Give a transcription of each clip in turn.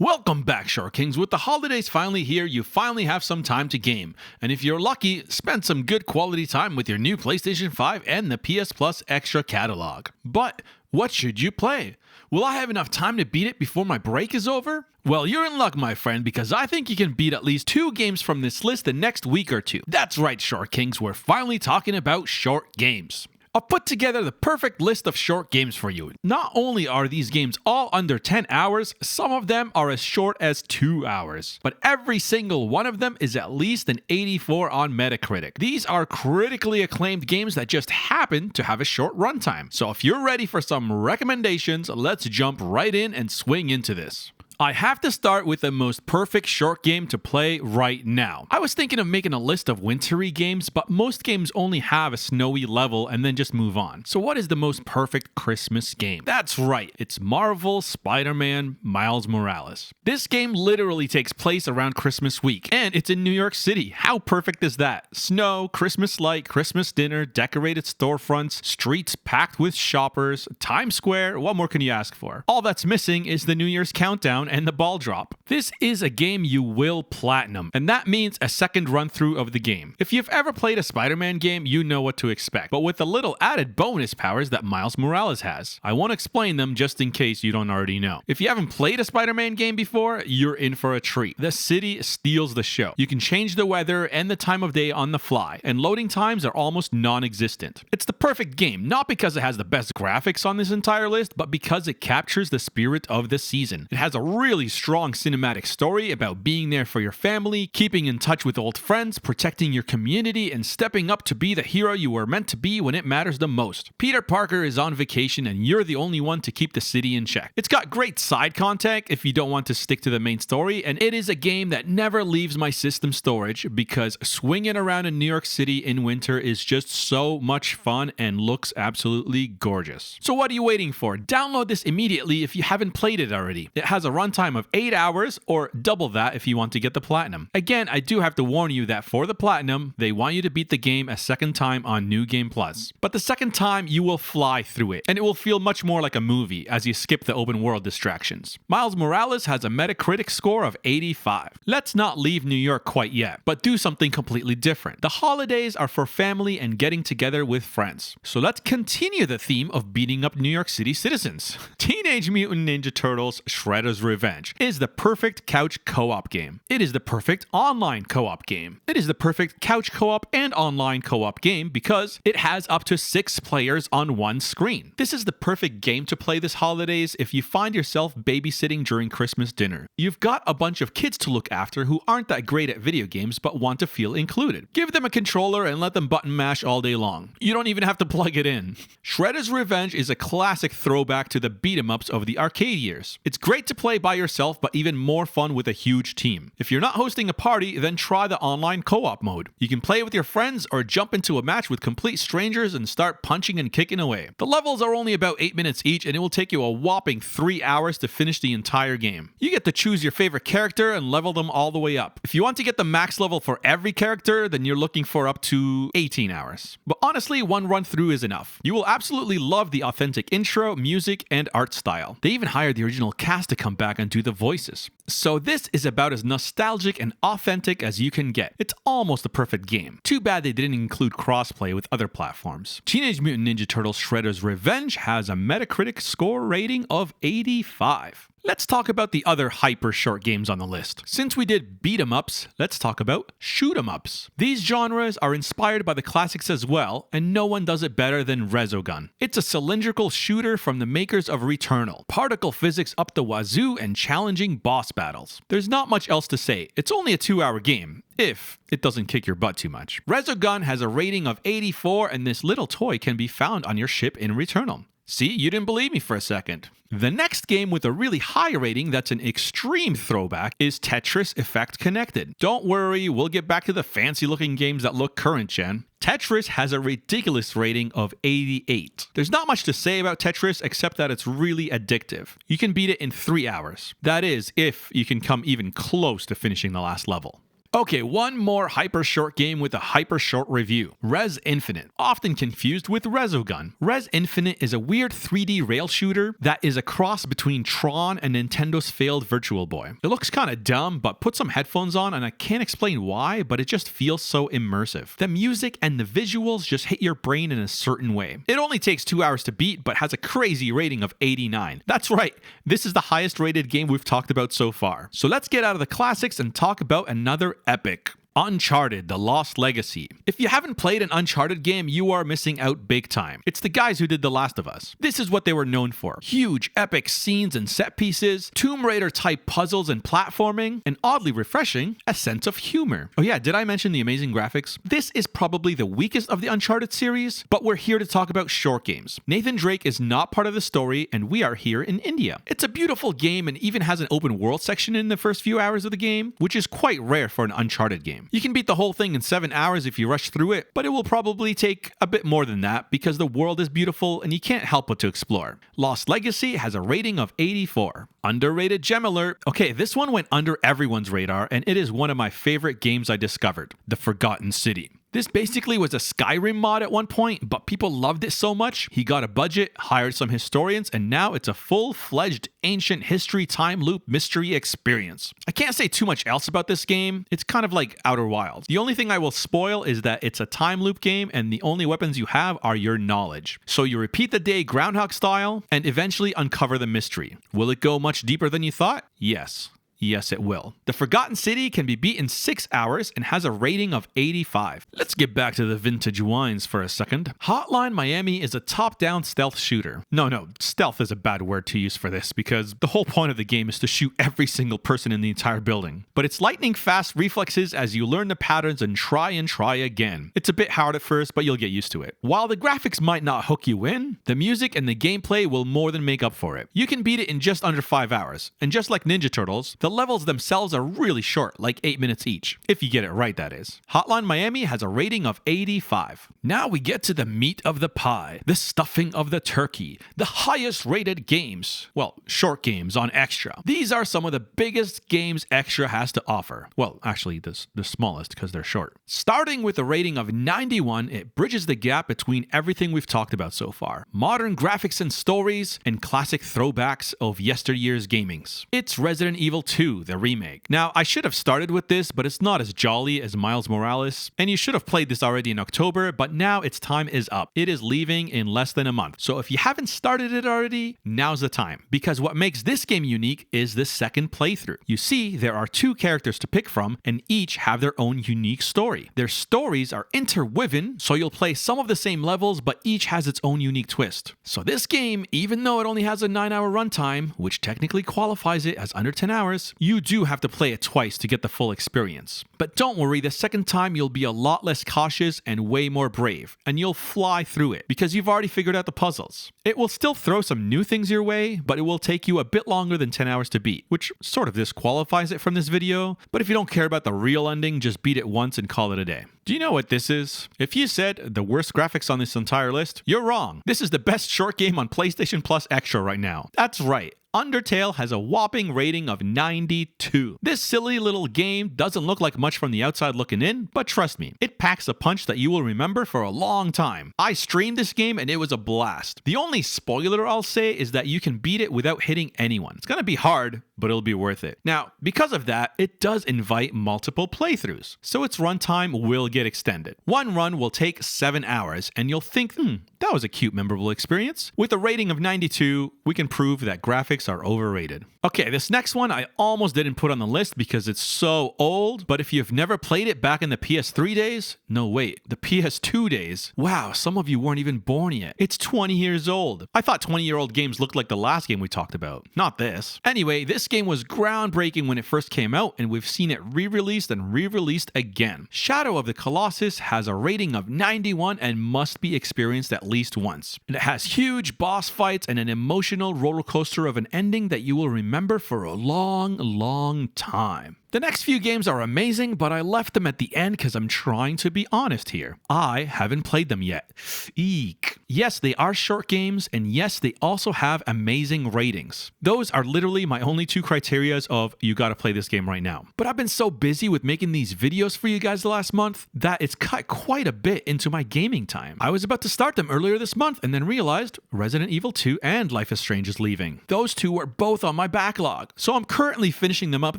Welcome back, Short Kings. With the holidays finally here, you finally have some time to game. And if you're lucky, spend some good quality time with your new PlayStation 5 and the PS Plus Extra catalog. But what should you play? Will I have enough time to beat it before my break is over? Well, you're in luck, my friend, because I think you can beat at least 2 games from this list the next week or 2. That's right, Short Kings, we're finally talking about short games. I've put together the perfect list of short games for you. Not only are these games all under 10 hours, some of them are as short as 2 hours. But every single one of them is at least an 84 on Metacritic. These are critically acclaimed games that just happen to have a short runtime. So if you're ready for some recommendations, let's jump right in and swing into this. I have to start with the most perfect short game to play right now. I was thinking of making a list of wintry games, but most games only have a snowy level and then just move on. So what is the most perfect Christmas game? That's right, it's Marvel's Spider-Man Miles Morales. This game literally takes place around Christmas week, and it's in New York City. How perfect is that? Snow, Christmas light, Christmas dinner, decorated storefronts, streets packed with shoppers, Times Square, what more can you ask for? All that's missing is the New Year's countdown and the ball drop. This is a game you will platinum, and that means a second run through of the game. If you've ever played a Spider-Man game, you know what to expect, but with a little added bonus powers that Miles Morales has. I won't explain them just in case you don't already know. If you haven't played a Spider-Man game before, you're in for a treat. The city steals the show. You can change the weather and the time of day on the fly, and loading times are almost non-existent. It's the perfect game, not because it has the best graphics on this entire list, but because it captures the spirit of the season. It has a really strong cinematic story about being there for your family, keeping in touch with old friends, protecting your community, and stepping up to be the hero you were meant to be when it matters the most. Peter Parker is on vacation and you're the only one to keep the city in check. It's got great side content if you don't want to stick to the main story, and it is a game that never leaves my system storage because swinging around in New York City in winter is just so much fun and looks absolutely gorgeous. So what are you waiting for? Download this immediately if you haven't played it already. It has a runtime of 8 hours or double that if you want to get the platinum. Again, I do have to warn you that for the platinum, they want you to beat the game a second time on New Game Plus. But the second time, you will fly through it, and it will feel much more like a movie as you skip the open world distractions. Miles Morales has a Metacritic score of 85. Let's not leave New York quite yet, but do something completely different. The holidays are for family and getting together with friends. So let's continue the theme of beating up New York City citizens. Teenage Mutant Ninja Turtles Shredder's Revenge is the perfect couch co-op game. It is the perfect online co-op game. It is the perfect couch co-op and online co-op game because it has up to 6 players on one screen. This is the perfect game to play this holidays if you find yourself babysitting during Christmas dinner. You've got a bunch of kids to look after who aren't that great at video games but want to feel included. Give them a controller and let them button mash all day long. You don't even have to plug it in. Shredder's Revenge is a classic throwback to the beat-em-ups of the arcade years. It's great to play by yourself, but even more fun with a huge team. If you're not hosting a party, then try the online co-op mode. You can play with your friends or jump into a match with complete strangers and start punching and kicking away. The levels are only about 8 minutes each, and it will take you a whopping 3 hours to finish the entire game. You get to choose your favorite character and level them all the way up. If you want to get the max level for every character, then you're looking for up to 18 hours. But honestly, one run through is enough. You will absolutely love the authentic intro, music, and art style. They even hired the original cast to come back and do the voices. So this is about as nostalgic and authentic as you can get. It's almost a perfect game. Too bad they didn't include crossplay with other platforms. Teenage Mutant Ninja Turtles Shredder's Revenge has a Metacritic score rating of 85. Let's talk about the other hyper short games on the list. Since we did beat 'em ups, let's talk about shoot 'em ups. These genres are inspired by the classics as well, and no one does it better than Resogun. It's a cylindrical shooter from the makers of Returnal. Particle physics up the wazoo and challenging boss battles. There's not much else to say. It's only a 2-hour game, if it doesn't kick your butt too much. Resogun has a rating of 84, and this little toy can be found on your ship in Returnal. See, you didn't believe me for a second. The next game with a really high rating that's an extreme throwback is Tetris Effect Connected. Don't worry, we'll get back to the fancy looking games that look current gen. Tetris has a ridiculous rating of 88. There's not much to say about Tetris except that it's really addictive. You can beat it in 3 hours. That is, if you can come even close to finishing the last level. Okay, one more hyper short game with a hyper short review. Rez Infinite, often confused with Resogun. Rez Infinite is a weird 3D rail shooter that is a cross between Tron and Nintendo's failed Virtual Boy. It looks kind of dumb, but put some headphones on and I can't explain why, but it just feels so immersive. The music and the visuals just hit your brain in a certain way. It only takes 2 hours to beat, but has a crazy rating of 89. That's right, this is the highest rated game we've talked about so far. So let's get out of the classics and talk about another epic. Uncharted, The Lost Legacy. If you haven't played an Uncharted game, you are missing out big time. It's the guys who did The Last of Us. This is what they were known for. Huge, epic scenes and set pieces, Tomb Raider type puzzles and platforming, and oddly refreshing, a sense of humor. Oh yeah, did I mention the amazing graphics? This is probably the weakest of the Uncharted series, but we're here to talk about short games. Nathan Drake is not part of the story, and we are here in India. It's a beautiful game and even has an open world section in the first few hours of the game, which is quite rare for an Uncharted game. You can beat the whole thing in 7 hours if you rush through it, but it will probably take a bit more than that because the world is beautiful and you can't help but to explore. Lost Legacy has a rating of 84. Underrated gem alert. Okay, this one went under everyone's radar and it is one of my favorite games I discovered, The Forgotten City. This basically was a Skyrim mod at one point, but people loved it so much, he got a budget, hired some historians, and now it's a full-fledged ancient history time loop mystery experience. I can't say too much else about this game. It's kind of like Outer Wilds. The only thing I will spoil is that it's a time loop game and the only weapons you have are your knowledge. So you repeat the day Groundhog style and eventually uncover the mystery. Will it go much deeper than you thought? Yes. Yes, it will. The Forgotten City can be beat in 6 hours and has a rating of 85. Let's get back to the vintage wines for a second. Hotline Miami is a top-down stealth shooter. No, stealth is a bad word to use for this because the whole point of the game is to shoot every single person in the entire building. But it's lightning-fast reflexes as you learn the patterns and try again. It's a bit hard at first, but you'll get used to it. While the graphics might not hook you in, the music and the gameplay will more than make up for it. You can beat it in just under 5 hours. And just like Ninja Turtles, the levels themselves are really short, like 8 minutes each. If you get it right, that is. Hotline Miami has a rating of 85. Now we get to the meat of the pie, the stuffing of the turkey, the highest rated games. Well, short games on Extra. These are some of the biggest games Extra has to offer. Well, actually, the smallest because they're short. Starting with a rating of 91, it bridges the gap between everything we've talked about so far. Modern graphics and stories, and classic throwbacks of yesteryear's gamings. It's Resident Evil 2, the remake. Now, I should have started with this, but it's not as jolly as Miles Morales, and you should have played this already in October, but now its time is up. It is leaving in less than a month. So if you haven't started it already, now's the time. Because what makes this game unique is the second playthrough. You see, there are 2 characters to pick from, and each have their own unique story. Their stories are interwoven, so you'll play some of the same levels, but each has its own unique twist. So this game, even though it only has a 9-hour runtime, which technically qualifies it as under 10 hours, you do have to play it twice to get the full experience. But don't worry, the second time you'll be a lot less cautious and way more brave, and you'll fly through it because you've already figured out the puzzles. It will still throw some new things your way, but it will take you a bit longer than 10 hours to beat, which sort of disqualifies it from this video, but if you don't care about the real ending, just beat it once and call it a day. Do you know what this is? If you said the worst graphics on this entire list, you're wrong. This is the best short game on PlayStation Plus Extra right now. That's right. Undertale has a whopping rating of 92. This silly little game doesn't look like much from the outside looking in, but trust me, it packs a punch that you will remember for a long time. I streamed this game and it was a blast. The only spoiler I'll say is that you can beat it without hitting anyone. It's gonna be hard, but it'll be worth it. Now, because of that, it does invite multiple playthroughs, so its runtime will get extended. One run will take 7 hours, and you'll think, that was a cute, memorable experience. With a rating of 92, we can prove that graphics are overrated. Okay, this next one I almost didn't put on the list because it's so old, but if you've never played it back in the PS3 days, no wait, the PS2 days, wow, some of you weren't even born yet. It's 20 years old. I thought 20-year-old games looked like the last game we talked about, not this. Anyway, this game was groundbreaking when it first came out, and we've seen it re-released and re-released again. Shadow of the Colossus has a rating of 91 and must be experienced at least once. And it has huge boss fights and an emotional roller coaster of an ending that you will remember for a long time. The next few games are amazing, but I left them at the end because I'm trying to be honest here. I haven't played them yet. Eek. Yes, they are short games, and yes, they also have amazing ratings. Those are literally my only two criterias of you gotta play this game right now. But I've been so busy with making these videos for you guys the last month that it's cut quite a bit into my gaming time. I was about to start them earlier this month and then realized Resident Evil 2 and Life is Strange is leaving. Those two were both on my backlog. So I'm currently finishing them up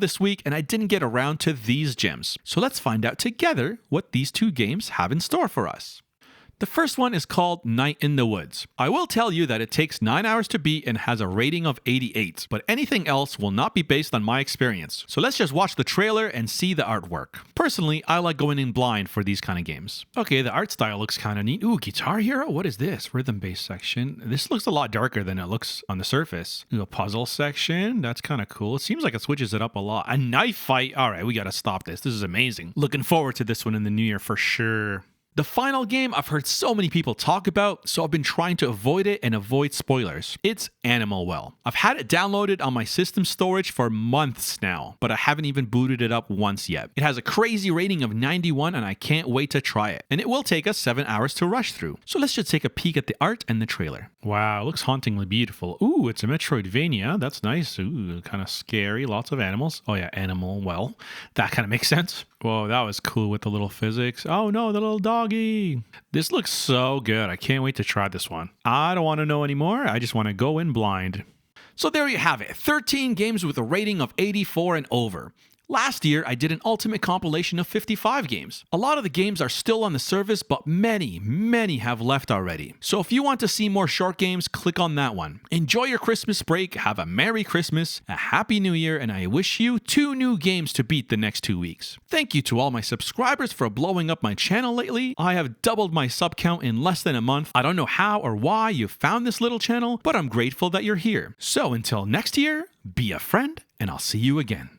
this week and I didn't get around to these gems. So let's find out together what these two games have in store for us. The first one is called Night in the Woods. I will tell you that it takes 9 hours to beat and has a rating of 88, but anything else will not be based on my experience. So let's just watch the trailer and see the artwork. Personally, I like going in blind for these kind of games. Okay, the art style looks kind of neat. Ooh, Guitar Hero? What is this? Rhythm-based section. This looks a lot darker than it looks on the surface. Ooh, a puzzle section. That's kind of cool. It seems like it switches it up a lot. A knife fight. All right, we got to stop this. This is amazing. Looking forward to this one in the new year for sure. The final game I've heard so many people talk about, so I've been trying to avoid it and avoid spoilers. It's Animal Well. I've had it downloaded on my system storage for months now, but I haven't even booted it up once yet. It has a crazy rating of 91 and I can't wait to try it. And it will take us 7 hours to rush through. So let's just take a peek at the art and the trailer. Wow, it looks hauntingly beautiful. Ooh, it's a Metroidvania. That's nice. Ooh, kind of scary. Lots of animals. Oh yeah, Animal Well. That kind of makes sense. Whoa, that was cool with the little physics. Oh no, the little doggy. This looks so good. I can't wait to try this one. I don't want to know anymore. I just want to go in blind. So there you have it. 13 games with a rating of 84 and over. Last year, I did an ultimate compilation of 55 games. A lot of the games are still on the service, but many have left already. So if you want to see more short games, click on that one. Enjoy your Christmas break, have a Merry Christmas, a Happy New Year, and I wish you 2 new games to beat the next 2 weeks. Thank you to all my subscribers for blowing up my channel lately. I have doubled my sub count in less than a month. I don't know how or why you found this little channel, but I'm grateful that you're here. So until next year, be a friend, and I'll see you again.